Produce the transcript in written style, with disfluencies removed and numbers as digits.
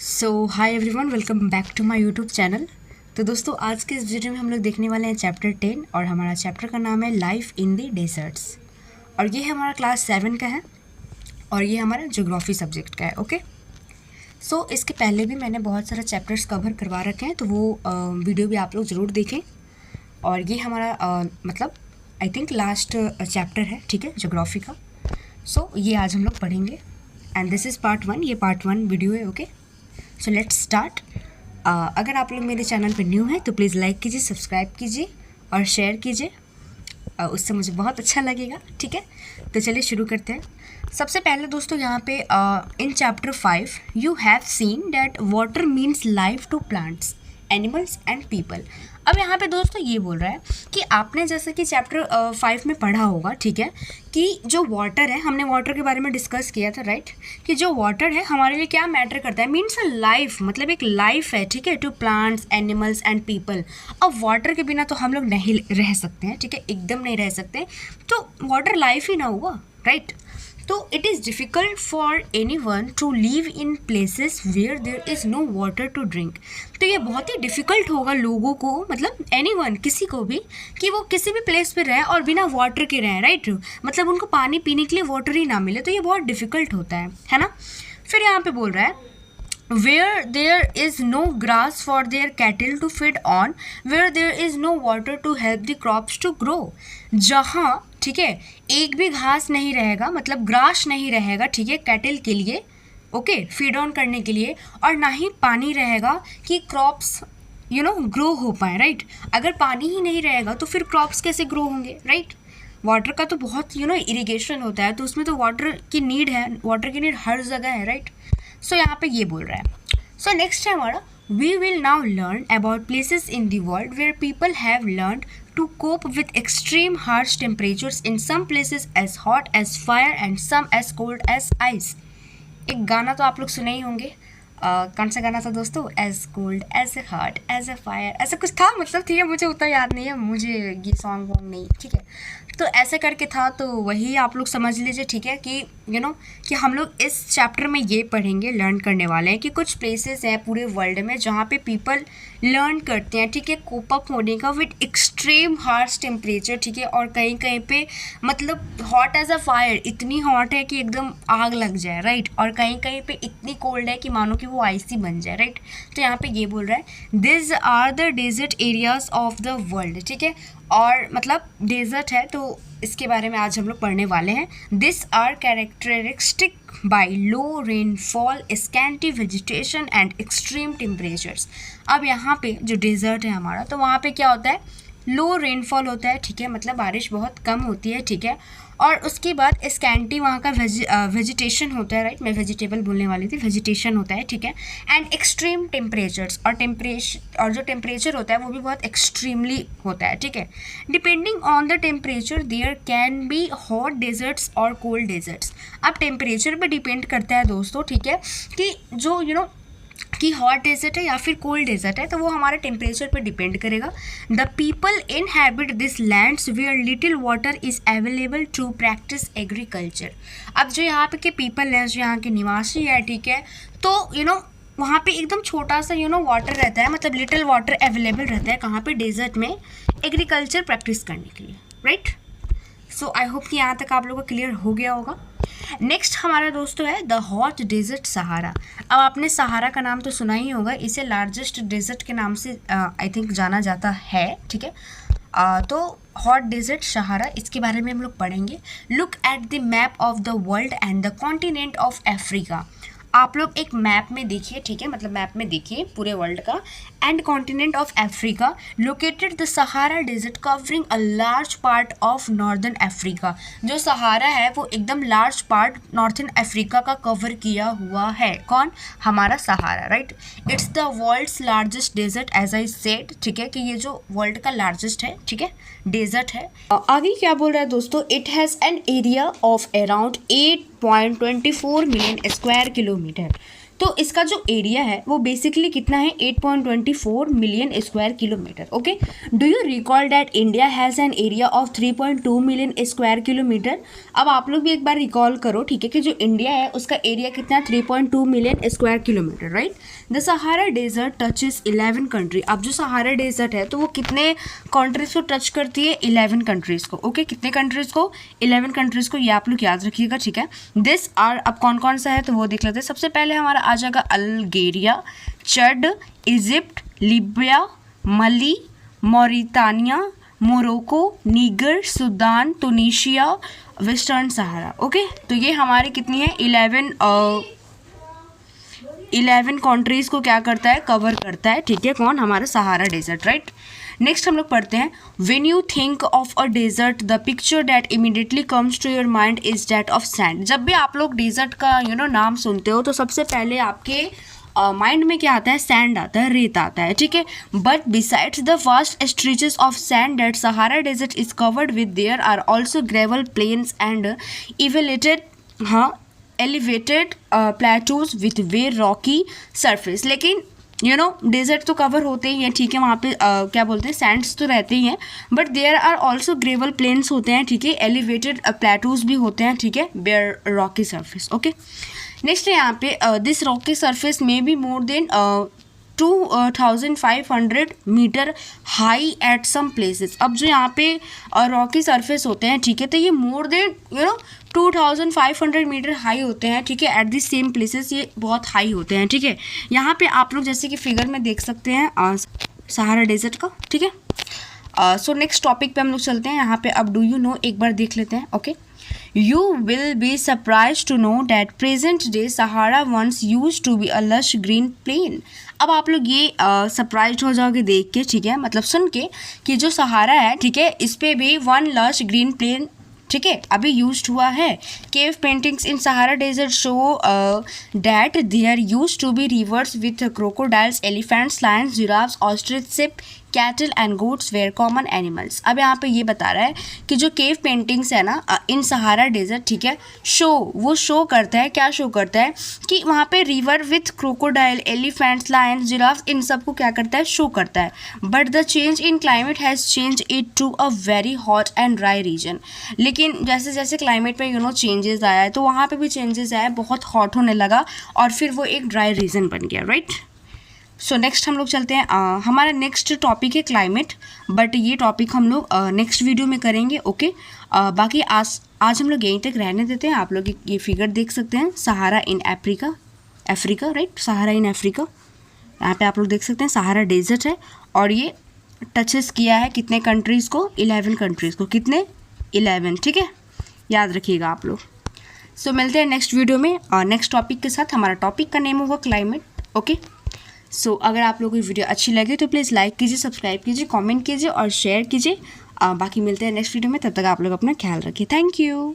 So hi everyone, welcome back to my YouTube channel. तो दोस्तों, आज के इस वीडियो में हम लोग देखने वाले हैं चैप्टर 10 और हमारा चैप्टर का नाम है लाइफ इन द डेजर्ट्स। और ये हमारा क्लास 7 का है और ये हमारा ज्योग्राफी सब्जेक्ट का है। ओके, सो इसके पहले भी मैंने बहुत सारे चैप्टर्स कवर करवा रखे हैं, तो वो वीडियो भी आप लोग ज़रूर देखें। और ये हमारा मतलब आई थिंक लास्ट चैप्टर है, ठीक है, ज्योग्राफी का। सो ये आज हम लोग पढ़ेंगे एंड दिस इज़ पार्ट 1। ये पार्ट 1 वीडियो है। Okay, so let's start. अगर आप लोग मेरे चैनल पे न्यू हैं तो प्लीज़ लाइक कीजिए, सब्सक्राइब कीजिए और शेयर कीजिए, उससे मुझे बहुत अच्छा लगेगा। ठीक है, तो चलिए शुरू करते हैं। सबसे पहले दोस्तों, यहाँ पे in chapter 5 you have seen that water means life to plants, animals and people. अब यहाँ पे दोस्तों ये बोल रहा है कि आपने जैसे कि चैप्टर 5 में पढ़ा होगा, ठीक है, कि जो वाटर है, हमने वाटर के बारे में डिस्कस किया था, राइट, कि जो वाटर है हमारे लिए क्या मैटर करता है, मीन्स अ लाइफ, मतलब एक लाइफ है, ठीक है, to plants, animals and people. अब वाटर के बिना तो हम लोग नहीं रह सकते हैं, ठीक है, एकदम नहीं रह सकते, तो वाटर लाइफ ही ना हुआ, राइट। तो it is difficult for anyone to live in places where there is no water to drink. तो ये बहुत ही डिफ़िकल्ट होगा लोगों को, मतलब एनी वन, किसी को भी, कि वो किसी भी प्लेस पे रहे और बिना वाटर के रहें, राइट, मतलब उनको पानी पीने के लिए वाटर ही ना मिले, तो ये बहुत डिफ़िकल्ट होता है ना। फिर यहाँ पे बोल रहा है where there is no grass for their cattle to feed on, where there is no water to help the crops to grow। जहाँ, ठीक है, एक भी घास नहीं रहेगा, मतलब ग्रास नहीं रहेगा, ठीक है, कैटल के लिए, ओके, फीड ऑन करने के लिए, और ना ही पानी रहेगा कि क्रॉप्स ग्रो हो पाए, राइट। अगर पानी ही नहीं रहेगा तो फिर क्रॉप्स कैसे ग्रो होंगे, राइट। वाटर का तो बहुत इरिगेशन होता है, तो उसमें तो वाटर की नीड है, वाटर की नीड हर जगह है, राइट। सो यहाँ पे ये बोल रहा है। सो नेक्स्ट है हमारा, we will now learn about places in the world where people have learned to cope with extreme harsh temperatures, in some places as hot as fire and some as cold as ice. एक गाना तो आप लोग सुने ही होंगे, कौन सा गाना था दोस्तों, as cold as a heart as a fire, ऐसा कुछ था, मतलब ठीक है, मुझे उतना याद नहीं है, मुझे ये सॉन्ग वॉन्ग नहीं, ठीक है, तो ऐसे करके था, तो वही आप लोग समझ लीजिए, ठीक है, कि कि हम लोग इस चैप्टर में ये पढ़ेंगे, लर्न करने वाले हैं कि कुछ प्लेसेस हैं पूरे वर्ल्ड में जहाँ पे पीपल लर्न करते हैं, ठीक है, कोप अप होने का विद एक्सट्रीम हार्श टेम्परेचर, ठीक है, और कहीं कहीं पे मतलब हॉट एज अ फायर, इतनी हॉट है कि एकदम आग लग जाए, राइट, और कहीं कहीं पे इतनी कोल्ड है कि मानो कि वो आइसी बन जाए, राइट। तो यहाँ पे ये बोल रहा है this are the desert areas of the world, ठीक है, और मतलब डेजर्ट है, तो इसके बारे में आज हम लोग पढ़ने वाले हैं। This are characteristic by low rainfall, scanty vegetation and extreme temperatures. अब यहाँ पे जो डेजर्ट है हमारा, तो वहाँ पे क्या होता है, लो रेनफॉल होता है, ठीक है, मतलब बारिश बहुत कम होती है, ठीक है, और उसके बाद स्कैंटी वहाँ का वेजिटेशन होता है, राइट, मैं वेजिटेबल बोलने वाली थी, वेजिटेशन होता है, ठीक है, एंड एक्सट्रीम टेम्परेचर्स, और जो टेम्परेचर होता है वो भी बहुत एक्सट्रीमली होता है, ठीक है। Depending on the temperature there can be hot deserts और कोल्ड डेजर्ट्स। अब टेम्परेचर पे डिपेंड करता है दोस्तों, ठीक है, कि जो कि हॉट डेजर्ट है या फिर कोल्ड डेजर्ट है, तो वो हमारे टेम्परेचर पर डिपेंड करेगा। The people inhabit this lands where little water is available to practise agriculture. अब जो यहाँ पे के पीपल हैं, जो यहाँ के निवासी है, ठीक है, तो वहाँ पे एकदम छोटा सा वाटर रहता है, मतलब लिटिल वाटर अवेलेबल रहता है, कहाँ पे, डेजर्ट में, एग्रीकल्चर प्रैक्टिस करने के लिए, राइट। सो आई होप कि यहाँ तक आप लोगों को क्लियर हो गया होगा। नेक्स्ट हमारा दोस्तों है द हॉट डेजर्ट सहारा। अब आपने सहारा का नाम तो सुना ही होगा, इसे लार्जेस्ट डेजर्ट के नाम से आई थिंक जाना जाता है, ठीक है। तो हॉट डेजर्ट सहारा, इसके बारे में हम लोग पढ़ेंगे। Look at the map of the world and the continent of Africa. आप लोग एक मैप में देखिए, ठीक है, मतलब मैप में देखिए पूरे वर्ल्ड का, and continent of Africa located the Sahara desert covering a large part of northern Africa. जो सहारा है वो एकदम लार्ज पार्ट नॉर्थन अफ्रीका का कवर किया हुआ है, कौन, हमारा सहारा, right. It's the world's largest desert as I said, ठीक है, कि ये जो वर्ल्ड का लार्जेस्ट है, ठीक है, डेजर्ट है। आगे क्या बोल रहा है दोस्तों, it has an area of around 8.24 million square kilometre. तो इसका जो एरिया है वो बेसिकली कितना है 8.24 million square kilometre. Okay, do you recall that India has an area of 3.2 million square kilometre. अब आप लोग भी एक बार रिकॉल करो, ठीक है, कि जो इंडिया है उसका एरिया कितना है 3.2 million square kilometre, right. The Sahara desert touches 11 country. अब जो सहारा डेजर्ट है तो वो कितने कंट्रीज़ को टच करती है, 11 कंट्रीज़ को। ओके, कितने कंट्रीज़ को, 11 कंट्रीज़ को, ये आप लोग याद रखिएगा, ठीक है। दिस आर, अब कौन कौन सा है तो वो देख लेते हैं। सबसे पहले हमारा आ जाएगा अल्जीरिया, चड, इजिप्ट, लीबिया, मली, Mauritania, Morocco, nigger, Sudan, Tunisia, western सहारा। ओके, तो ये हमारे कितनी है 11 कंट्रीज़ को क्या करता है, कवर करता है, ठीक है। कौन, हमारा सहारा डेजर्ट, राइट। नेक्स्ट हम लोग पढ़ते हैं, when you think of a desert the picture that immediately comes to your mind is that of sand. जब भी आप लोग डेजर्ट का नाम सुनते हो तो सबसे पहले आपके माइंड में क्या आता है, सैंड आता है, रेत आता है, ठीक है। But besides the vast stretches of sand that Sahara desert is covered with there are also gravel plains and elevated plateaus with way rocky surface. लेकिन डेजर्ट तो कवर होते ही हैं, ठीक है, वहाँ पे क्या बोलते हैं, सैंड्स तो रहते ही हैं, but there are also gravel plains होते हैं, ठीक है, एलिवेटेड प्लेटूज भी होते हैं, ठीक है, bare rocky surface. Okay, next है यहाँ पे दिस रॉकी सरफेस में be more than 2500 metre high at some places. अब जो यहाँ पे रॉकी सरफेस होते हैं, ठीक है, तो ये मोर देन 2500 मीटर हाई होते हैं, ठीक है, एट द सेम प्लेसेस, ये बहुत हाई होते हैं, ठीक है। यहाँ पे आप लोग जैसे कि फिगर में देख सकते हैं सहारा डेजर्ट का, ठीक है। सो नेक्स्ट टॉपिक पे हम लोग चलते हैं। यहाँ पे अब डू यू नो एक बार देख लेते हैं। Okay, You will be surprised to know that present day Sahara once used to be a lush green plain. अब आप लोग ये सरप्राइज हो जाओगे देख के, ठीक है, मतलब सुन के, कि जो सहारा है, ठीक है, इस पे भी वन लश ग्रीन प्लेन, ठीक है, अभी यूज्ड हुआ है। Cave paintings in Sahara desert show that there used to be rivers with crocodiles, elephants, lions, giraffes, ostrich, sheep, cattle and goats were common animals. अब यहाँ पे ये बता रहा है कि जो केव पेंटिंग्स है ना इन सहारा डेजर्ट, ठीक है, वो शो करता है, क्या शो करता है कि वहाँ पे river with crocodile, elephants, lions, giraffes, इन सब को क्या करता है, शो करता है। But the change in climate has change it to a very hot and dry region. लेकिन जैसे जैसे क्लाइमेट में चेंजेस आया है तो वहाँ पे भी चेंजेस आया, बहुत हॉट होने लगा और फिर वो एक ड्राई रीजन बन गया, राइट। सो नेक्स्ट हम लोग चलते हैं, हमारा नेक्स्ट टॉपिक है क्लाइमेट, बट ये टॉपिक हम लोग नेक्स्ट वीडियो में करेंगे। ओके, बाकी आज हम लोग यहीं तक रहने देते हैं। आप लोग ये फिगर देख सकते हैं, Sahara in Africa, right, Sahara in Africa. यहाँ पे आप लोग देख सकते हैं सहारा डेजर्ट है और ये टचेस किया है कितने कंट्रीज़ को, 11 कंट्रीज़ को। कितने, 11, ठीक है, याद रखिएगा आप लोग। सो मिलते हैं नेक्स्ट वीडियो में नेक्स्ट टॉपिक के साथ। हमारा टॉपिक का नेम होगा क्लाइमेट। ओके, सो अगर आप लोगों को वीडियो अच्छी लगे तो प्लीज़ लाइक कीजिए, सब्सक्राइब कीजिए, कमेंट कीजिए और शेयर कीजिए। बाकी मिलते हैं नेक्स्ट वीडियो में, तब तक आप लोग अपना ख्याल रखिए। Thank you.